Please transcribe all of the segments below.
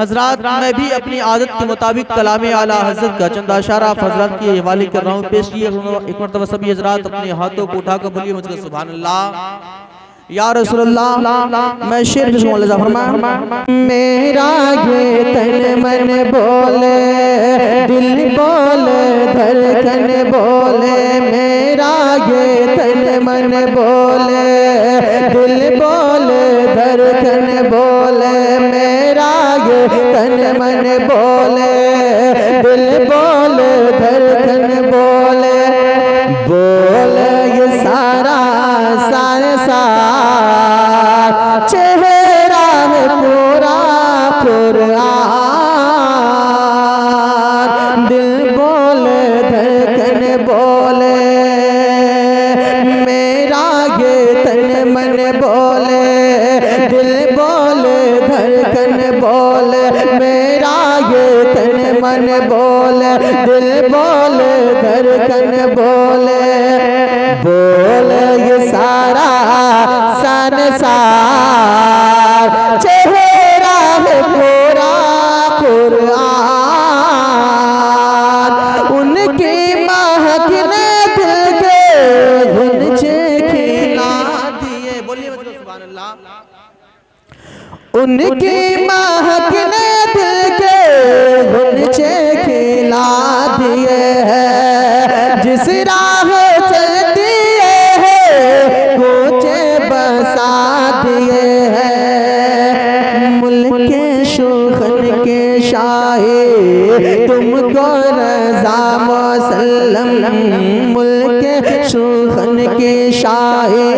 हजरात मैं भी अपनी आदत के मुताबिक कलाम आला हजरत का चंद अशारा हजरात की हवाले कर रहा हूँ। पेश किए एक मरतबा सभी हजरात अपने हाथों को उठाकर बोलिए मुझको सुभान अल्लाह। या रसूलुल्लाह मैं शेर फरमा मेरा ये तन मन बोले, दिल बोले, धड़कन बोले, मेरा ये तन मन बोले, दिल बोले, धड़कन बोले, मेरा ये तन मन बोले, दिल बोले, धड़कन बोले, बोले ये सारा संसार, चेहरा है पूरा कुरान, दिल बोले, धड़कन बोले, मेरा ये तन मन बोले, दिल बोले, धड़कन बोले, मेरा ये तन मन बोले, दिल बोले, धड़कन बोले, बोले ये सारा संसार, चेहरा है पूरा कुरान, उनकी महक ने दिल के गुंजे खिला दिए। बोलिए मतलब सुभान अल्लाह। उनकी महक ने दिल के गुंजे खिला दिए हैं, जिस राह चलती है कोचे बसा दिए हैं, मुल्क शोखन के शाही तुमको रज़ा मुसल्लम, मुल्क शोखन के शाही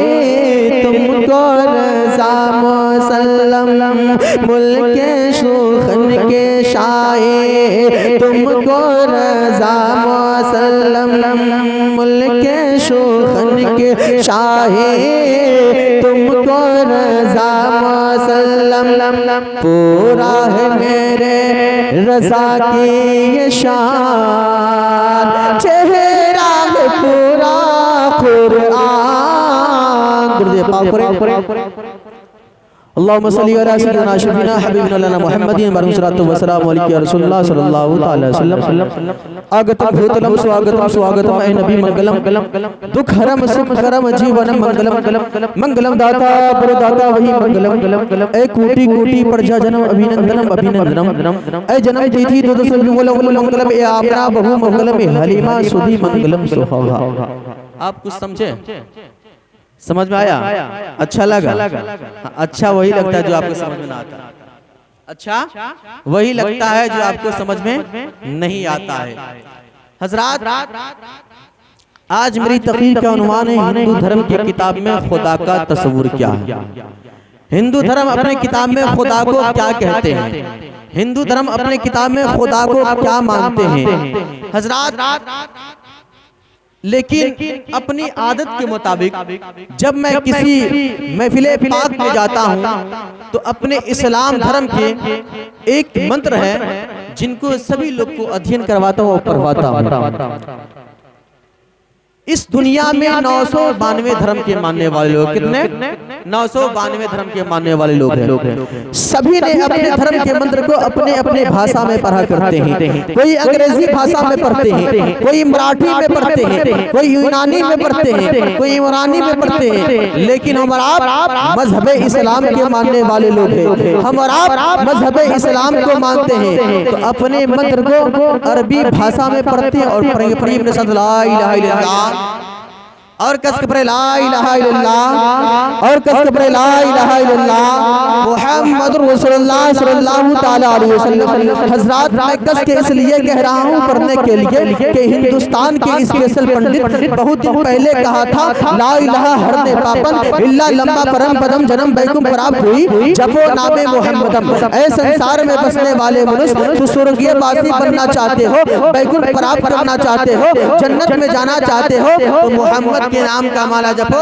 तुमको रज़ा मुसल्लम, मुल्क शोखन के शाही तुमको रज़ा मुसल्लम, मुल्क शोखन के शाही तुमको रज़ा मुसल्लम, पूरा है मेरे रज़ा की ये शान, चेहरा है पूरा कुरान। गुरुदेव पाक करें अल्लाहुम्मा सल्ली अला सय्यिदिना शफीना हबीबिना मुहम्मदिन वरहमतुल्लाहि वसल्लम अलैहि रसूलुल्लाह सल्लल्लाहु तआला वसल्लम। आगतम भूतलम स्वागतम स्वागतम ऐ नबी मंगलम, दुख हरम सुख करम जीवनम मंगलम, मंगलम दाता पुरदाता वही मंगलम, ऐ कोटि कोटि प्रजा जन्म अभिनंदनम अभिनंदनम, ऐ जन्म तिथि दुदसल मंगलम, ए आमना बहु मंगलम, ए हलीमा सुधी मंगलम सुहागा। आप कुछ समझे? समझ में आया? अच्छा लगा? अच्छा वही लगता है जो आपको समझ में ना आता। अच्छा वही लगता है जो आपको समझ में नहीं आता है। हजरात आज मेरी तकरीर का उन्वान है हिंदू धर्म की किताब में खुदा का तस्वुर क्या है। हिंदू धर्म अपने किताब में खुदा को क्या कहते हैं, हिंदू धर्म अपने किताब में खुदा को क्या मानते हैं। हजरात लेकिन अपनी आदत के मुताबिक जब मैं किसी महफिले पाक में जाता हूँ तो अपने इस्लाम धर्म के एक मंत्र है जिनको सभी लोग को अध्ययन करवाता हूँ और पढ़वाता हूँ। इस दुनिया में 992 धर्म के मानने वाले लोग, कितने? 992 धर्म के मानने वाले लोग हैं। सभी ने अपने धर्म के मंत्र को अपने अपने भाषा में पढ़ा करते हैं। कोई अंग्रेजी भाषा में पढ़ते हैं, कोई मराठी में पढ़ते हैं, कोई यूनानी में पढ़ते हैं, कोई इमरानी में पढ़ते हैं। लेकिन हमारा मजहब इस्लाम के मानने वाले लोग हैं, हमारा मजहब इस्लाम को मानते हैं तो अपने मंत्र को अरबी भाषा में पढ़ते हैं और और कस के पढ़े ला इलाहा इल्लल्लाह, और कस के पढ़े ला इलाहा इल्लल्लाह मुहम्मदुर रसूलुल्लाह सल्लल्लाहु तआला अलैहि वसल्लम। हजरात मैं कस के इसलिए कह रहा हूँ पढ़ने के लिए कि हिंदुस्तान के स्पेशल पंडित बहुत दिन पहले कहा था ला इलाहा हरने पापन इल्ला लंबा परम पदम जन्म बैकुम खराब हुई जपो नामे मोहम्मदम। ऐ संसार में बसने वाले मनुष्य तो स्वर्गीय वासी बनना चाहते हो, बैकुंठ प्राप्त करना चाहते हो, जन्नत में जाना चाहते हो तो मोहम्मद के नाम का माला जपो,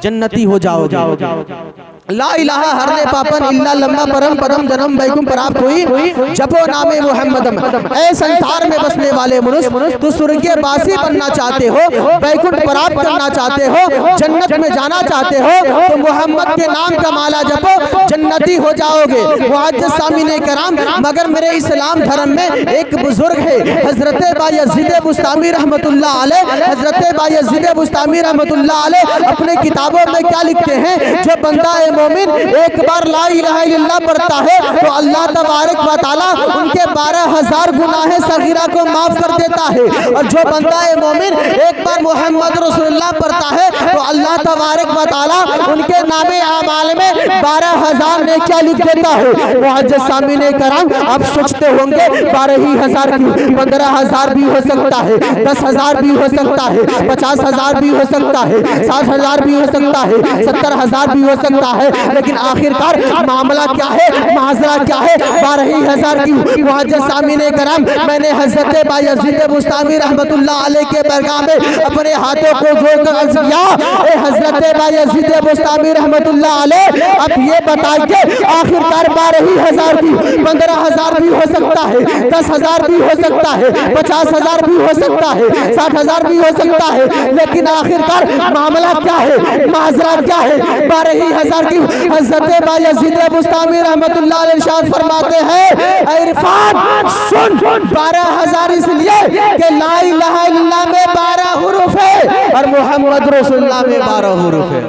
जन्नती हो जाओगे। ला इलाहा हरने पापन इल्ला लम्मा परम पदम जन्म बैकुम प्राप्त हुई जपो नामे मुहम्मदम। ऐ संसार में बसने वाले मनुष्य, तू स्वर्गीय वासी बनना चाहते हो, बैकुंठ प्राप्त करना चाहते हो, जन्नत में जाना चाहते हो, तो मोहम्मद के नाम का माला जपो, जन्नती हो जाओगे। मुअज़्ज़ज़ सामीने कराम, मगर मेरे इस्लाम धर्म में एक बुजुर्ग है हजरत बायज़ीद बुस्तामी रहमतुल्लाह अलैह। हजरत बायज़ीद बुस्तामी रहमतुल्लाह अलैह अपने किताबों में क्या लिखते हैं, जो बंदा मोमिन एक बार ला इलाहा इल्लल्लाह पढ़ता है तो अल्लाह तबारक व तआला उनके 12,000 गुनाहे सगीरा को माफ कर देता है। और जो बंदा मोमिन एक बार मोहम्मद रसूलुल्लाह पढ़ता है तो अल्लाह तबारक व तआला उनके नामे आमाल में 12,000 नेकियां लिख देता है। मुअज़्ज़ज़ सामीने कराम, आप सोचते होंगे 12,000 की 15,000 भी हो सकता है, 10,000 भी हो सकता है, 50,000 भी हो सकता है, 60,000 भी हो सकता है, 70,000 भी हो सकता है, लेकिन आखिरकार मामला क्या है, माजरा क्या है 12,000 की। मुअज़्ज़ज़ सामीने कराम, मैंने हज़रत बायज़ीद बुस्तामी रहमतुल्लाह अलैह के बरगाह में अपने हाथों को जोड़कर अर्ज़ किया, ए हज़रत बायज़ीद बुस्तामी रहमतुल्लाह अलैह, अब ये बताइए आखिरकार 12,000 की 15,000 भी हो सकता है, 10,000 भी हो सकता है, 50,000 भी हो सकता है, 60,000 भी हो सकता है, लेकिन आखिरकार मामला क्या है, माजरा क्या है 12,000 की। हज़रत बायज़ीद बुस्तामी रहमतुल्लाह अलैह इरशाद फरमाते हैं, ऐ इरफान सुन, 12,000 इसलिए कि ला इलाहा इल्लल्लाह में 12 हुरूफ है और मोहम्मद रसूलुल्लाह में 12 हुरूफ है।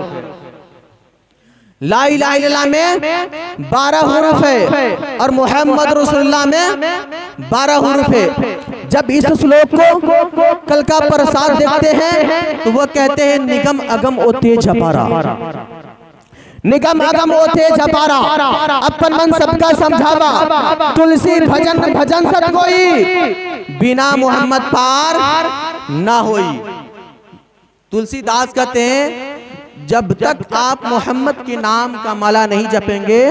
ला इलाहा इल्लल्लाह में 12 हुरूफ है और मोहम्मद रसूलुल्लाह में 12 हुरूफ है। जब इस श्लोक को कल का प्रसाद देखते हैं तो वह कहते हैं निगम अगम ओते झपारा, निगम अगम ओते झपारा, अपन मन सबका समझावा, तुलसी भजन भजन सत कोई, बिना मोहम्मद पार ना होई। तुलसीदास कहते हैं जब तक आप मोहम्मद के नाम का माला नहीं जपेंगे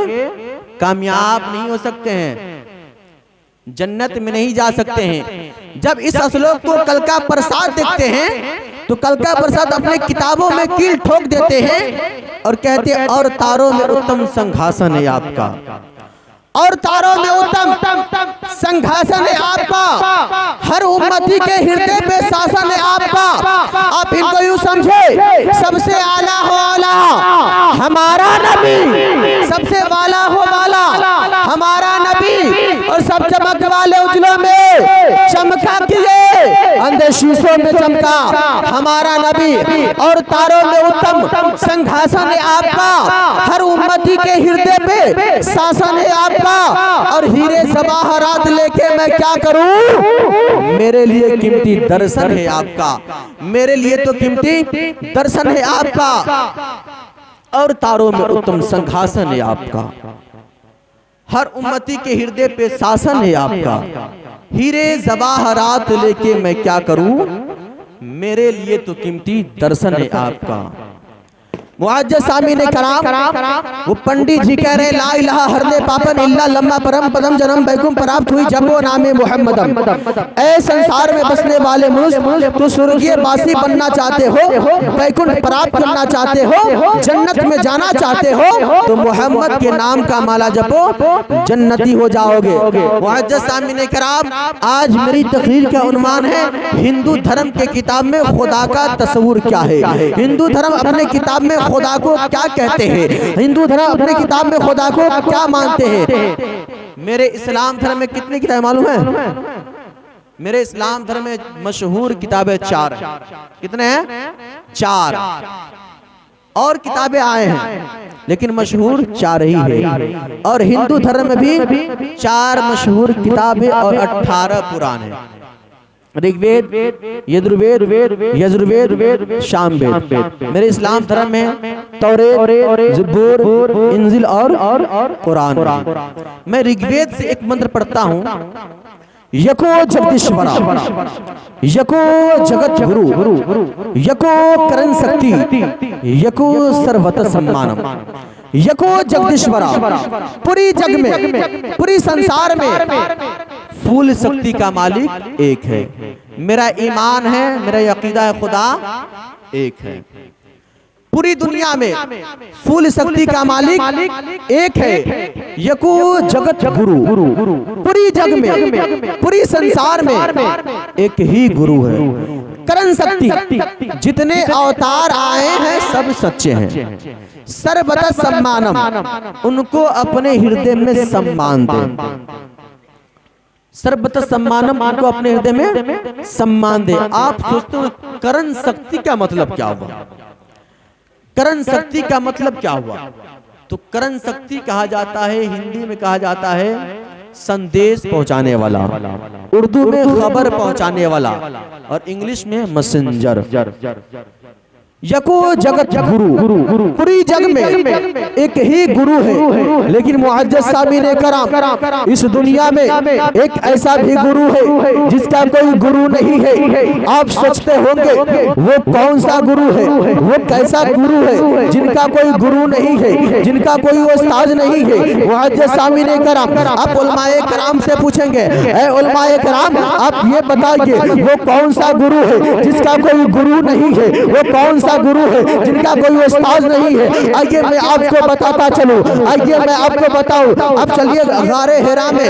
कामयाब नहीं हो सकते हैं, जन्नत में नहीं जा सकते हैं। जब इस श्लोक को कल का प्रसाद देखते हैं तो कल का प्रसाद अपने किताबों में कील ठोक देते हैं और कहते हैं और तारों में उत्तम संघासन है आपका, और तारों में उत्तम संघासन है आपका, हर उम्मती के हृदय पे शासन है आपका। आप इनको यूं समझे, सबसे आला हो आला हमारा नबी, सबसे वाला हो वाला हमारा नबी, और सब चमक वाले उजलों में चमका किए, अंधे शीशों में चमका हमारा नबी, और तारों में उत्तम संघासन है आपका, हर उम्मती के हृदय पे शासन है आपका, और हीरे जवाहरात लेके मैं क्या करूं, मेरे लिए कीमती दर्शन है आपका, मेरे लिए तो कीमती दर्शन है आपका, और तारों में उत्तम संघासन है आपका, हर उम्मती के हृदय पे शासन है आपका, हीरे जवाहरात लेके मैं क्या करूं, मेरे लिए तो कीमती दर्शन है आपका। मुअज़्ज़ज़ सामीने कराम, वो पंडित जी कह रहे ला इलाहा हरने पापन इल्ला लम्मा परम पदम जन्म बैकुम प्राप्त हुई जपो नामे मुहम्मदम। ऐ संसार में बसने वाले मनुष्य, तो स्वर्गीय वासी बनना चाहते हो, बैकुंठ प्राप्त करना चाहते हो, जन्नत में जाना चाहते हो, तो मोहम्मद के नाम का माला जपो, जन्नती हो जाओगे। मुअज़्ज़ज़ सामीने कराम, आज मेरी तकरीर का उन्वान है हिंदू धर्म के किताब में खुदा का तस्वुर क्या है, हिंदू धर्म अपने किताब में खुदा को क्या कहते हैं, हिंदू धर्म अपने किताब में खुदा को क्या मानते हैं। मेरे इस्लाम धर्म में कितनी किताबें मालूम है? मेरे इस्लाम धर्म में मशहूर किताबें 4 हैं। कितने हैं? 4। और किताबें आए हैं लेकिन मशहूर 4 ही है। और हिंदू धर्म में भी 4 मशहूर किताबें और 18 पुराण हैं। ऋग्वेद, यजुर्वेद, यजुर्वेद, सामवेद। मेरे इस्लाम धर्म में तौरेत, ज़बूर, इंजिल और कुरान। मैं ऋग्वेद से एक मंत्र पढ़ता हूँ, यको जगदीश्वरा, यको जगत गुरु, यको करण शक्ति, यको सर्वत सम्मानम, यको जगदीश्वरा। पूरी जग में, पूरी संसार में फूल शक्ति का मालिक एक है। मेरा ईमान है, मेरा यकीदा है खुदा एक है। पूरी दुनिया में फुल शक्ति का मालिक एक है, यको जगत गुरु। पूरी जग में, पूरी संसार में एक ही गुरु है। करण शक्ति जितने अवतार आए हैं सब सच्चे हैं। सर्वतः सम्मानम, उनको अपने हृदय में सम्मान दे। सर्वतः सम्मानम, उनको अपने हृदय में सम्मान दे। आप सोचते हो करण शक्ति का मतलब क्या हुआ? करण शक्ति का मतलब क्या हुआ? तो करण शक्ति कहा जाता है, हिंदी में कहा जाता है संदेश पहुंचाने वाला, उर्दू में खबर पहुंचाने वाला, और इंग्लिश में मैसेंजर। यको जगत गुरु, पूरी जग में एक ही गुरु है। लेकिन मुअज्जज सामीन कराम, इस दुनिया में एक ऐसा भी गुरु है जिसका कोई गुरु नहीं है। आप सोचते होंगे वो कौन सा गुरु है, वो कैसा गुरु है जिनका कोई गुरु नहीं है, जिनका कोई उस्ताद नहीं है। मुअज्जज सामीन कराम, आप उलमाए कराम से पूछेंगे, ऐ उलमाए कराम आप ये बताइए वो कौन सा गुरु है जिसका कोई गुरु नहीं है, वो कौन गुरु है जिनका कोई उस्ताद नहीं है। आइए मैं आपको बताता चलूं, आइए मैं आपको बताऊं। अब चलिए गारे हिरा में,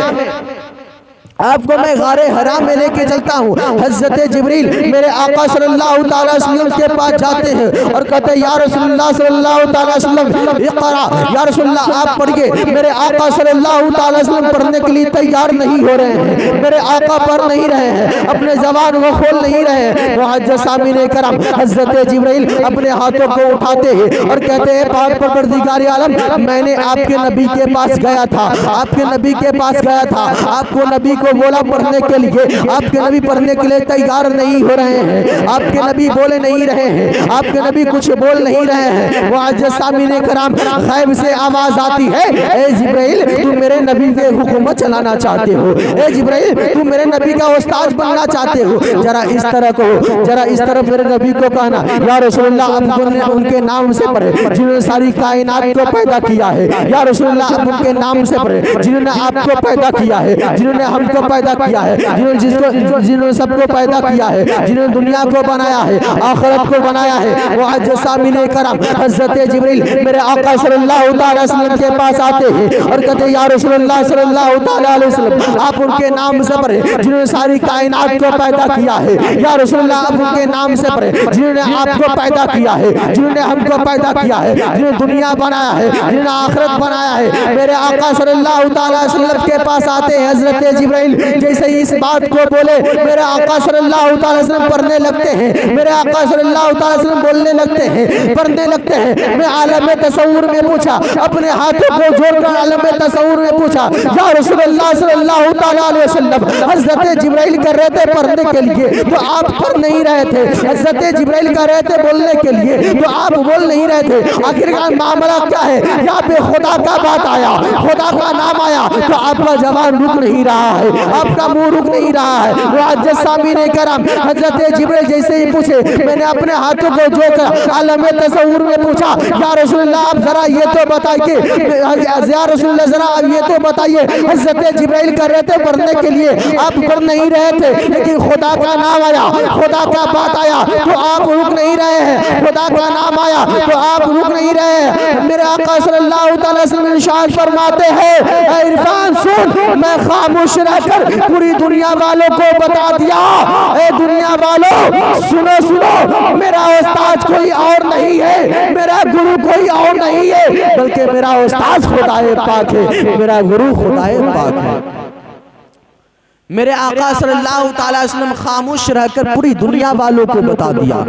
आपको मैं गारे हरा में लेके चलता हूँ। हज़रत जिब्रील मेरे आका सल्लल्लाहु अलैहि वसल्लम के पास जाते हैं और कहते हैं या रसूलुल्लाह सल्लल्लाहु अलैहि वसल्लम इक़रा, या रसूलुल्लाह आप पढ़िए। मेरे आका सल्लल्लाहु अलैहि वसल्लम पढ़ने के लिए तैयार नहीं हो रहे हैं, मेरे आका पढ़ नहीं रहे हैं, अपने ज़बान को खोल नहीं रहे हैं। मुअज्जज़ सामीन करम, हज़रत जिब्रील अपने हाथों को उठाते हैं और कहते हैं पाक परवरदिगार आलम, मैंने आपके नबी के पास गया था, आपके नबी के पास गया था, आपको नबी को बोला पढ़ने के लिए, आपके नबी पढ़ने के लिए तैयार नहीं हो रहे हैं, आपके नबी बोले नहीं रहे हैं, आपके नबी कुछ बोल नहीं रहे हैं। मुअज्जज़ सामीन कराम, गैब से आवाज आती है, ए जिब्रील तू मेरे नबी के हुकूमत चलाना चाहते हो, ए जिब्रील तू मेरे नबी का उस्ताद बनना चाहते हो, जरा इस तरह को, जरा इस तरह मेरे नबी को कहना या रसूलुल्लाह आप उनके नाम से पढ़े जिन्होंने सारी कायनात को पैदा किया है, या रसूलुल्लाह आप उनके नाम से पढ़े जिन्होंने आपको पैदा किया है, जिन्होंने हमको पैदा किया है, जिन्होंने सबको पैदा किया है, जिन्होंने दुनिया को बनाया है, आखिरत को बनाया है। मुअज्जज़ सामीन करम, हज़रत जिब्रील मेरे आका सल्लल्लाहु अलैहि वसल्लम के पास आते हैं और कहते हैं या रसूलुल्लाह सल्लल्लाहु अलैहि वसल्लम आप उनके नाम से पढ़े जिन्होंने सारी कायनात को पैदा किया है, या रसूलुल्लाह आप उनके नाम से पढ़े जिन्होंने आपको पैदा किया है, जिन्होंने हमको पैदा किया है, जिन्होंने दुनिया बनाया है, जिन्होंने आखिरत बनाया है। मेरे आका सल्लल्लाहु अलैहि वसल्लम के पास आते हैं हज़रत जिब्रील, जैसे ही इस बात को बोले मेरे आका सल्लल्लाहु अलैहि वसल्लम पढ़ने लगते हैं, मेरे आका सल्लल्लाहु अलैहि वसल्लम बोलने लगते हैं, पढ़ने लगते हैं। मैं आलम तसव्वुर में पूछा, अपने हाथों को जोड़कर आलम तसव्वुर में पूछा या रसूलुल्लाह सल्लल्लाहु अलैहि वसल्लम हज़रत जिब्रील कर रहे थे पढ़ने के लिए तो आप पढ़ नहीं रहे थे, हज़रत जिब्रील कर रहे थे बोलने के लिए तो आप बोल नहीं रहे थे। आखिरकार मामला क्या है? यहाँ पे खुदा का बात आया, खुदा का नाम आया तो आपका जबान रुक नहीं रहा है, आपका मुंह रुक नहीं रहा है। मुअज्जज़ सामीन करम, हज़रत जिब्रील जैसे ही पूछे मैंने अपने हाथों को जोड़कर आलम तसव्वुर में पूछा या रसूलुल्लाह आप जरा ये तो बताइए, या रसूलुल्लाह जरा आप ये तो बताइए। हज़रत जिब्रील कर रहे थे पढ़ने के लिए, आप पढ़ नहीं रहे थे, लेकिन खुदा का नाम आया, खुदा का बात आया तो आप रुक नहीं रहे हैं, खुदा का नाम आया तो आप रुक नहीं रहे हैं। मेरे आका सल्लल्लाहु अलैहि वसल्लम इरशाद फरमाते हैं इरफान सुन, मैं खामोश रहकर पूरी दुनिया वालों को बता दिया, ए दुनिया वालों सुनो सुनो, मेरा उस्ताद कोई और नहीं है, मेरा गुरु कोई और नहीं है, बल्कि मेरा उस्ताद खुदाए पाक है, मेरा गुरु खुदाए पाक है। मेरे आका सल्लल्लाहु अलैहि वसल्लम खामोश रहकर पूरी दुनिया वालों को बता दिया,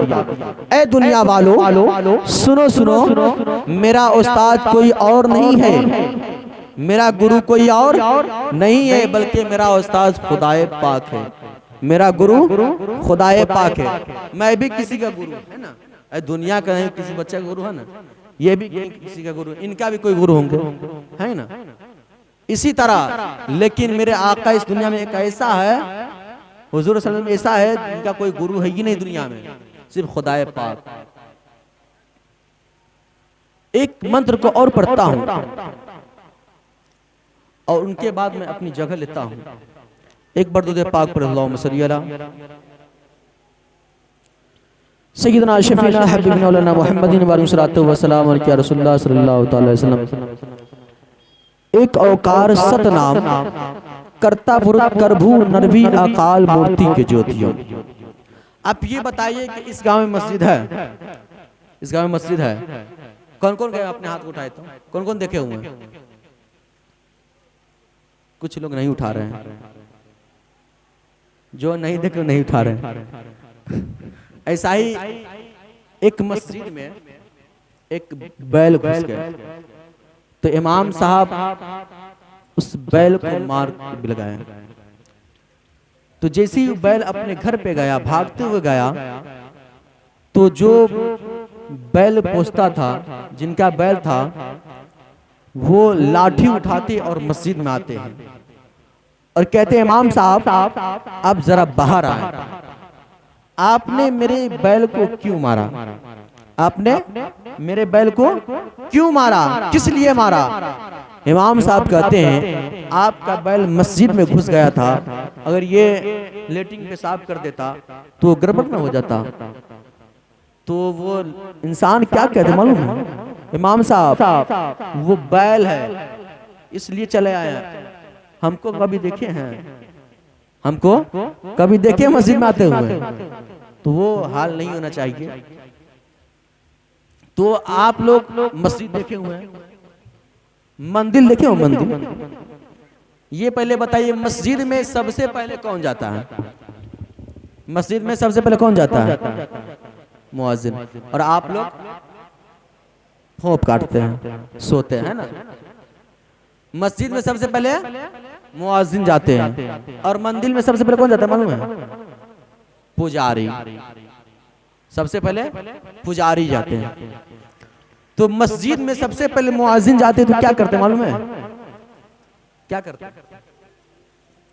ए दुनिया वालों सुनो सुनो, मेरा उस्ताद कोई और नहीं है, मेरा गुरु कोई और नहीं है, बल्कि मेरा उस्ताद खुदाए पाक है, मेरा गुरु खुदाए पाक है। मैं भी किसी का गुरु है ना, दुनिया का नहीं, किसी बच्चे का गुरु है ना, ये भी किसी का गुरु, इनका भी कोई गुरु होंगे, है ना। इसी तरह लेकिन मेरे आका इस दुनिया में एक ऐसा है, हुजूर सल्लल्लाहु अलैहि वसल्लम ऐसा है जिनका कोई गुरु है ही नहीं दुनिया में, सिर्फ खुदाए पाक। एक मंत्र को और पढ़ता हूं और उनके बाद मैं अपनी जगह लेता हूं। एक बार दुरूद पाक पर अल्लाहुम्मा सल्ली अला सय्यदना शफीना हबीबना मौलाना मुहम्मदिन वालैहि वसल्लम और क्या रसूलुल्लाह सल्लल्लाहु अलैहि वसल्लम। एक औकार सतनाम करता पुरुष करभू नरवी अकाल मूर्ति के ज्योतियों। आप ये बताइए कि इस गांव में मस्जिद है, इस गांव में मस्जिद है, कौन कौन गए अपने हाथ उठाए तो, कौन कौन देखे हुए हैं? कुछ लोग नहीं उठा रहे हैं, जो नहीं देखे नहीं उठा रहे हैं। ऐसा ही एक मस्जिद में एक बैल घुस गया, तो इमाम साहब उस बैल को मार के लगाया। तो जैसे ही बैल अपने घर पे गया, भागते हुए गया, तो जो बैल पोसता था, जिनका बैल था, वो लाठी उठाते और मस्जिद में आते हैं और कहते हैं इमाम साहब आप जरा बाहर आए, आपने मेरे बैल को क्यों मारा? आपने मेरे बैल को क्यों मारा? किस लिए मारा? इमाम साहब कहते हैं आपका बैल मस्जिद में घुस गया था, अगर ये लेटिंग पेशाब कर देता तो गड़बड़ में हो जाता। तो वो इंसान क्या कहते मालूम है? इमाम साहब वो बैल है इसलिए चले आए हैं, हमको कभी देखे हैं, हमको कभी देखे मस्जिद में आते हुए? तो वो हाल नहीं होना चाहिए। तो आप लोग मस्जिद देखे हुए हैं, मंदिर देखे हो? मंदिर ये पहले बताइए, मस्जिद में सबसे पहले कौन जाता है? मस्जिद में सबसे पहले कौन जाता है? मुअज्जिन। और आप लोग होंठ काटते हैं, सोते हैं ना। मस्जिद में सबसे पहले मुअज्जिन जाते हैं, और मंदिर में सबसे पहले कौन जाता है मालूम है? पुजारी। सबसे पहले पुजारी जाते हैं। तो मस्जिद में सबसे पहले मुअज्जिन जाते तो क्या करते मालूम है? क्या करते?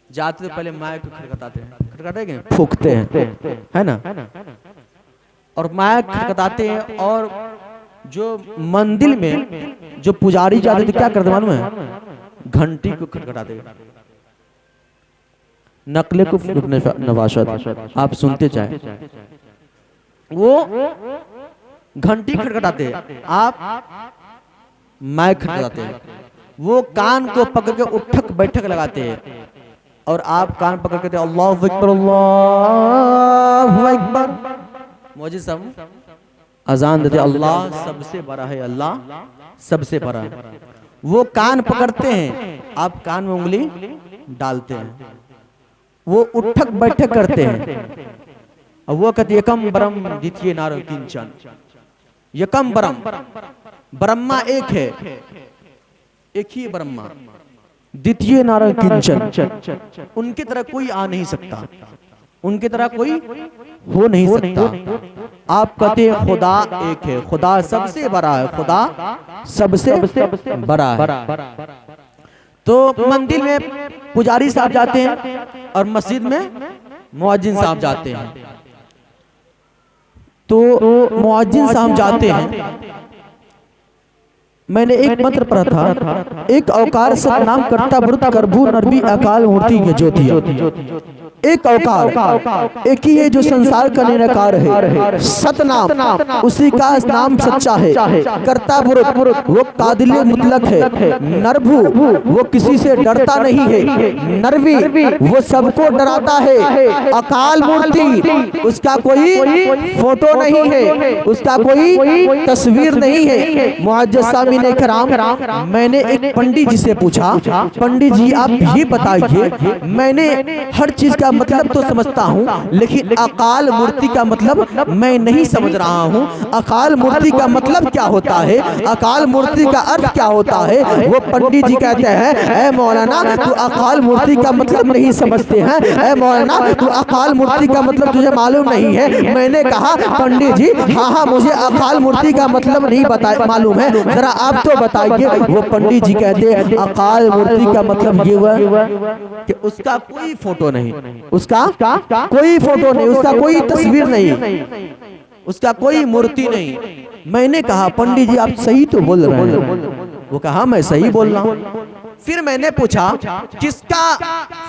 जाते तो पहले माइक को खटखटाते हैं, खटखटाते फूंकते हैं, है ना, और माइक खटखटाते हैं। और जो मंदिर में जो पुजारी जाते तो क्या करते मालूम है? घंटी को खटखटाते। नकले को नवाशत आप सुनते जाए, वो घंटी खटखटाते, आप माइक खटखटाते हैं। वो कान को पकड़ के उठक बैठक लगाते हैं, और आप कान पकड़ के अल्लाहु अकबर अल्लाहु अकबर। मौजी सब अजान देते, अल्लाह सबसे बड़ा है, अल्लाह सबसे बड़ा है। वो कान पकड़ते हैं, आप कान में उंगली डालते हैं, वो उठक बैठक करते हैं। और वो कहते एकम ब्रह्म द्वितीय नारो किंचन, एकम ब्रह्म, ब्रह्मा एक है, एक ही ब्रह्मा, द्वितीय नारो किंचन, उनकी तरह कोई आ नहीं सकता, उनकी तरह कोई हो नहीं सकता। आप कहते हैं खुदा एक है, खुदा सबसे बड़ा है, खुदा सबसे बड़ा है। तो मंदिर में पुजारी साहब जाते हैं और मस्जिद में मुअज्जिन साहब जाते हैं। तो मुअज्जिन साहब जाते हैं, मैंने एक मंत्र पढ़ा था, एक औकार सतनाम करता वृत करभू नरवी अकाल मूर्ति के ज्योति। एक औकार एक ही है जो संसार का निराकार है, सतनाम उसी का नाम सच्चा है, करता वृत वो कादिले मुतलक है, नरभू वो किसी से डरता नहीं है, नरवी वो सबको डराता है, अकाल मूर्ति उसका कोई फोटो नहीं है, उसका कोई तस्वीर नहीं है। मुअज्जज़ सामीन कराम, मैंने एक पंडित जी से पूछा, पंडित जी आप ये बताइए, मैंने हर चीज का मतलब तो समझता हूँ, लेकिन अकाल मूर्ति का मतलब मैं नहीं समझ रहा हूँ। अकाल मूर्ति का मतलब क्या होता है? अकाल मूर्ति का अर्थ क्या होता है? वो पंडित जी कहते हैं, ऐ मौलाना तू अकाल मूर्ति का मतलब नहीं समझते हैं, ऐ मौलाना तू अकाल मूर्ति का मतलब तुझे मालूम नहीं है। मैंने कहा पंडित जी हाँ हाँ मुझे अकाल मूर्ति का मतलब नहीं बता मालूम है, जरा आप तो बताइए। वो पंडित जी कहते हैं अकाल मूर्ति का मतलब ये हुआ कि उसका कोई फोटो नहीं, उसका कोई फोटो नहीं, उसका कोई तस्वीर नहीं, उसका कोई मूर्ति नहीं। मैंने कहा पंडित जी आप सही तो बोल रहे हैं। वो कहा मैं सही बोल रहा हूँ। फिर मैंने पूछा किसका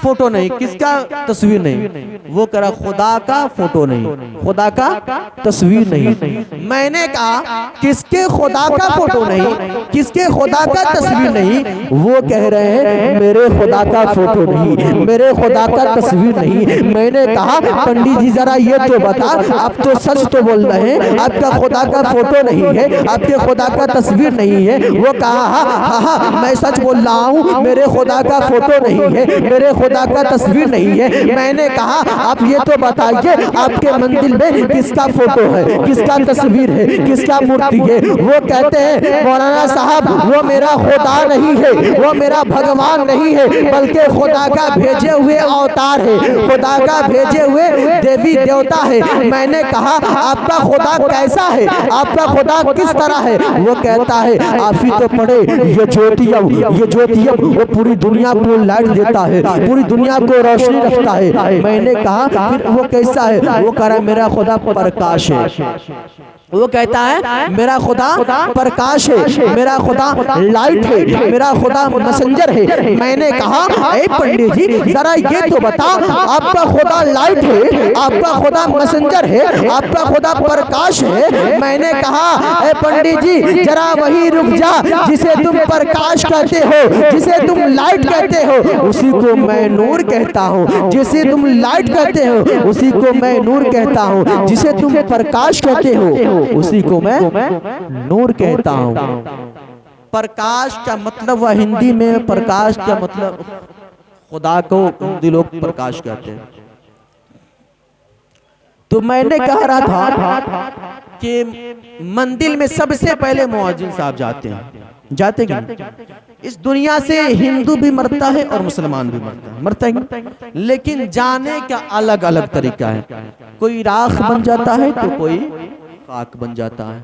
फोटो नहीं, किसका तस्वीर नहीं? वो कह रहा खुदा का फोटो नहीं, खुदा का तस्वीर नहीं। मैंने कहा किसके खुदा का फोटो नहीं, किसके खुदा का तस्वीर नहीं? वो कह रहे हैं मेरे खुदा का फोटो नहीं, मेरे खुदा का तस्वीर नहीं। मैंने कहा पंडित जी जरा ये तो बता, आप तो सच तो बोल रहे हैं, आपका खुदा का फोटो नहीं है, आपके खुदा का तस्वीर नहीं है। वो कहा हाँ मैं सच बोल रहा हूँ, मेरे खुदा का फोटो नहीं है, मेरे खुदा का तस्वीर नहीं है। मैंने कहा आप ये तो बताइए आपके मंदिर में किसका फोटो है, किसका तस्वीर है, किसका मूर्ति है? वो कहते हैं मौलाना साहब वो मेरा खुदा नहीं है, वो मेरा भगवान नहीं है, बल्कि खुदा का भेजे हुए अवतार है, खुदा का भेजे हुए देवी देवता है। मैंने कहा आपका खुदा कैसा है, आपका खुदा किस तरह है? वो कहता है आप ही तो पढ़े ये ज्योतियम वो पूरी दुनिया को लाइट देता है, पूरी दुनिया को रोशनी रखता है। मैंने कहा फिर वो कैसा है? वो कह रहा मेरा खुदा प्रकाश है। वो कहता है मेरा खुदा प्रकाश है, मेरा खुदा लाइट है, मेरा खुदा मैसेंजर है। मैंने कहा ए पंडित जी जरा ये तो बता, आपका खुदा लाइट है, आपका खुदा मैसेंजर है, आपका खुदा प्रकाश है। मैंने कहा ए पंडित जी जरा वही रुक जा, जिसे तुम प्रकाश कहते हो, जिसे तुम लाइट कहते हो, उसी को मैं नूर कहता हूँ। जिसे तुम लाइट कहते हो उसी को मैं नूर कहता हूँ, जिसे तुम प्रकाश कहते हो उसी को मैं नूर कहता हूं। प्रकाश का मतलब वह हिंदी में प्रकाश का मतलब खुदा को हिंदी लोग प्रकाश कहते हैं। तो मैंने कह रहा था कि मंदिर में सबसे पहले मुअज्जिन साहब जाते हैं, जाते हैं। इस दुनिया से हिंदू भी मरता है और मुसलमान भी मरता है, लेकिन जाने का अलग अलग तरीका है। कोई राख बन जाता है तो कोई खाक बन जाता है।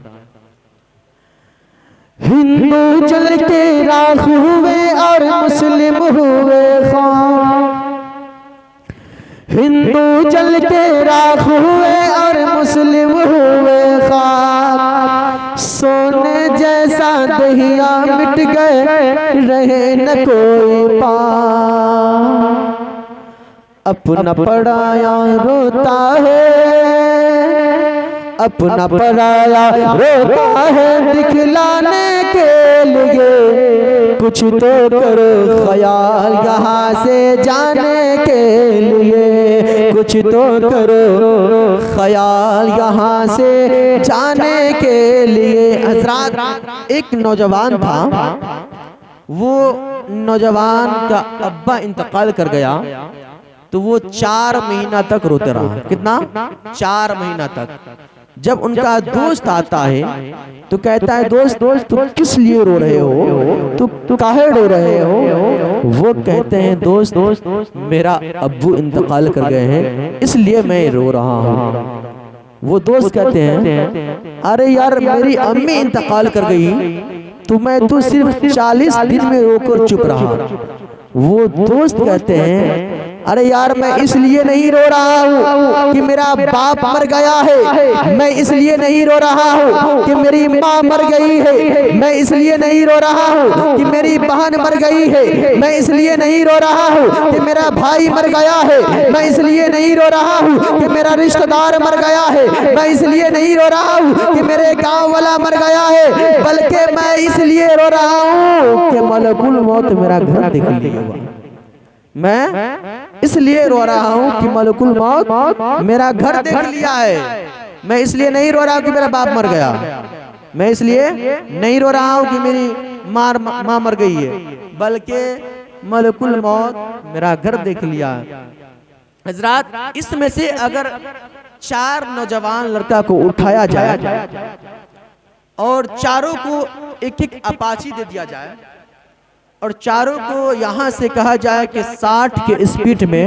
हिंदू जल के राख हुए और मुस्लिम हुए खाक, हिंदू जल के राख हुए और मुस्लिम हुए खाक। सोने जैसा दहिया मिट गए रहे न कोई पाक। अपना पराया रोता है, अपना पराया रोता है दिखलाने के लिए। कुछ तो करो ख्याल यहाँ से जाने के लिए, कुछ तो करो ख्याल यहाँ से जाने के लिए। हजरात एक नौजवान था, वो नौजवान का अब्बा इंतकाल कर गया तो वो 4 महीना तक रोते रहा। कितना? 4 महीना तक। जब उनका दोस्त आता है तो कहता है दोस्त तुम किस लिए रो रहे हो, तुम काहे रो रहे हो? वो कहते हैं दोस्त मेरा अब्बू इंतकाल कर गए हैं इसलिए मैं रो रहा हूँ। वो दोस्त कहते हैं अरे यार मेरी अम्मी इंतकाल कर गई तो मैं तो सिर्फ 40 दिन में रोकर चुप रहा। वो दोस्त कहते हैं अरे यार मैं इसलिए नहीं रो रहा हूँ कि मेरा बाप मर गया है, मैं इसलिए नहीं रो रहा हूँ कि मेरी माँ मर गई है, मैं इसलिए नहीं रो रहा हूँ कि मेरी बहन मर गई है, मैं इसलिए नहीं रो रहा हूँ कि मेरा भाई मर गया है, मैं इसलिए नहीं रो रहा हूँ कि मेरा रिश्तेदार मर गया है, मैं इसलिए नहीं रो रहा हूँ कि मेरे गाँव वाला मर गया है, बल्कि मैं इसलिए रो रहा हूँ कि मलकुल मौत मेरा घर देख लिया। मैं इसलिए रो रहा हूँ कि मलकुल मौत मेरा घर देख लिया है। मैं इसलिए नहीं रो रहा हूँ कि मेरा बाप मर गया, मैं इसलिए नहीं रो रहा हूँ कि मेरी माँ मर गई है, बल्कि मलकुल मौत मेरा घर देख लिया है। हजरात इसमें से अगर 4 नौजवान लड़का को उठाया जाए और चारों को एक अपाची दे दिया जाए और चारों को यहां से कहा जाए कि 60 के स्पीड में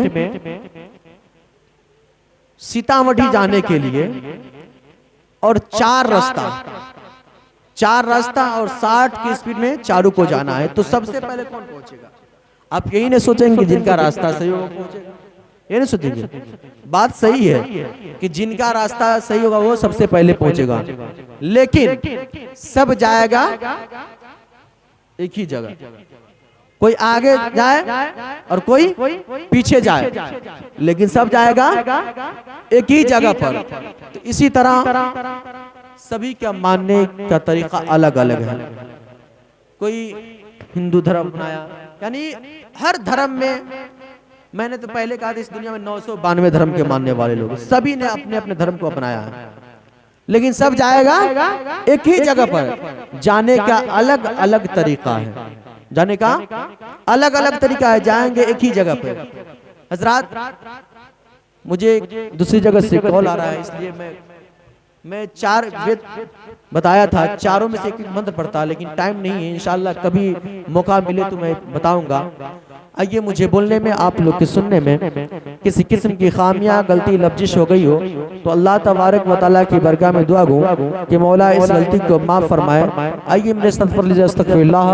सीतामढ़ी जाने के लिए और 4 रास्ता और 60 की स्पीड में चारों को जाना है, तो सबसे पहले कौन पहुंचेगा? आप यही नहीं सोचेंगे जिनका रास्ता सही होगा पहुंचेगा, ये नहीं सोचेंगे। बात सही है कि जिनका रास्ता सही होगा वो सबसे पहले पहुंचेगा, लेकिन सब जाएगा एक ही जगह। कोई आगे जाए और कोई पीछे जाए, लेकिन सब जाएगा एक ही जगह पर। तो इसी तरह सभी का मानने का तरीका अलग अलग है। कोई हिंदू धर्म अपनाया, यानी हर धर्म में, मैंने तो पहले कहा था इस दुनिया में 992 धर्म के मानने वाले लोग, सभी ने अपने अपने धर्म को अपनाया है, लेकिन सब जाएगा एक ही जगह पर। जाने का अलग अलग तरीका है, जाने का अलग अलग तरीका है, जाएंगे एक ही जगह पर। हजरात, मुझे दूसरी जगह से कॉल आ रहा है, इसलिए मैं 4 वेद बताया था, चारों में से एक मंत्र पढ़ता, लेकिन टाइम नहीं है। इंशाल्लाह कभी मौका मिले तो मैं बताऊंगा। आइए, मुझे बोलने में, आप लोग के सुनने में किसी किस्म की खामियां, गलती, लफ्जिश हो गई हो तो अल्लाह तबारक व तआला की बरगाह में दुआ गो कि मौला इस गलती को माफ़ फरमाए। आइए मेरे अस्तगफिरुल्लाह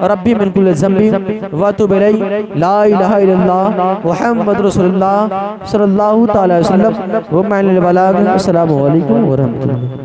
रब्बी मिन कुल्लि ज़ंबी व अतूबु इलैहि, ला इलाहा इल्लल्लाह मुहम्मदुर रसूलुल्लाह सल्लल्लाहु तआला अलैहि वसल्लम व मअल बलाग। अस्सलामु अलैकुम व रहमतुल्लाह।